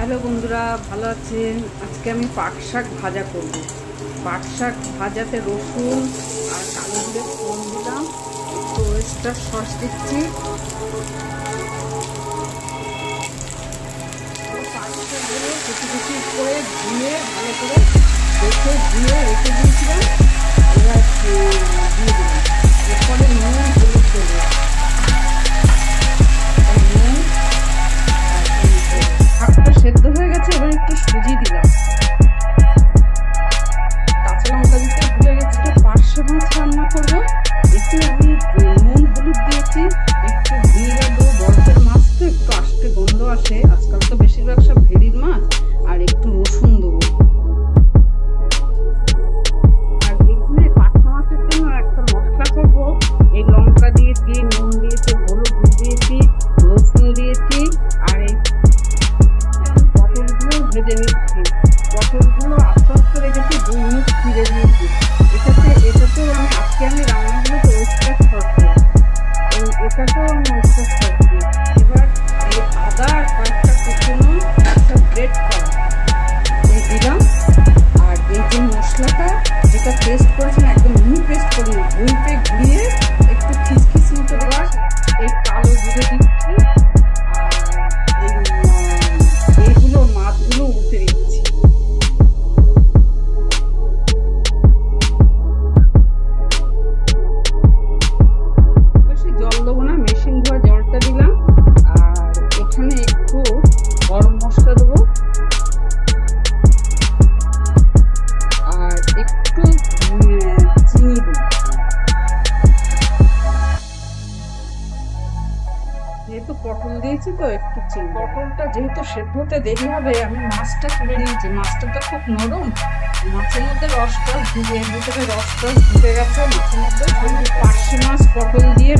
Hello বন্ধুরা, ভালো আছেন? আজকে আমি পাট শাক ভাজা করব। পাট শাক ভাজাতে রসুন আর কালো জিরে ফোড়ন দিলাম, একটু ওয়েস্টার সস দিচ্ছি। পাট শাকগুলো কুচি কুচি করে ধুয়ে ভালো করে ধুয়ে রেখে দিয়েছিলাম। এবার দিয়ে দিলাম। এরপরে নুন হলুদ দেবো, শাকটা সেদ্ধ হয়ে গেছে। এবার একটু সুজি দিলাম, কাঁচা লঙ্কা দিতে ভুলে গেছি। পার্শে মাছ রান্না করবো, একটু আমি নুন হলুদ দিয়েছি, একটু ভিনেগার দেবো। বরফের মাছ তো একটু আষ্টে গন্ধ আসে, আজকাল তো বেশিরভাগ সব ভেড়ির মাছ। আর একটু রসুন দেবো। আর এখানে পার্শে মাছের জন্য একটা মশলা করবো। এই লঙ্কা দিয়েছি, নুন দিয়েছি, হলুদ দিয়েছি, রসুন দিয়েছি, আর এই পটলগুলো ভেজে নিচ্ছি। পটলগুলো আস্তে আস্তে রেখেছি, 2 মিনিট ফিরে দিয়েছি। এটাতেও আমি রান্নাগুলোতে ওয়েস্টার সস দিই, এটাতেও আমি ওয়েস্টার সস দিই। এবার এই আদা আর কয়েকটা কুচনো একটা গ্রেট করা এই দিলাম। আর এই যে মশলাটা যেটা পেস্ট করেছেন, একদম মিহি পেস্ট করিনি, ধুইতে ঘুরিয়ে একটু খিচখিচ মতো দেওয়ার এই কালো জিরে দিচ্ছি। এইগুলো মাছগুলো উঠে দিচ্ছি। বেশি জল দেবো না, মেশিন ধোয়া জলটা দিলাম। আর এখানে একটু গরম মশলা দেবো, আর একটু চিনি দেবো। যেহেতু পটল দিয়েছি তো একটু চিনি। পটলটা যেহেতু সেদ্ধ হতে দেরি হবে, আমি মাছটা তুলে নিয়েছি। মাছটা তো খুব নরম, মাছের মধ্যে রস টস ঢুকে, ভিতরে রস টস ঢুকে গেছে মাছের মধ্যে। পার্শে মাছ পটল দিয়ে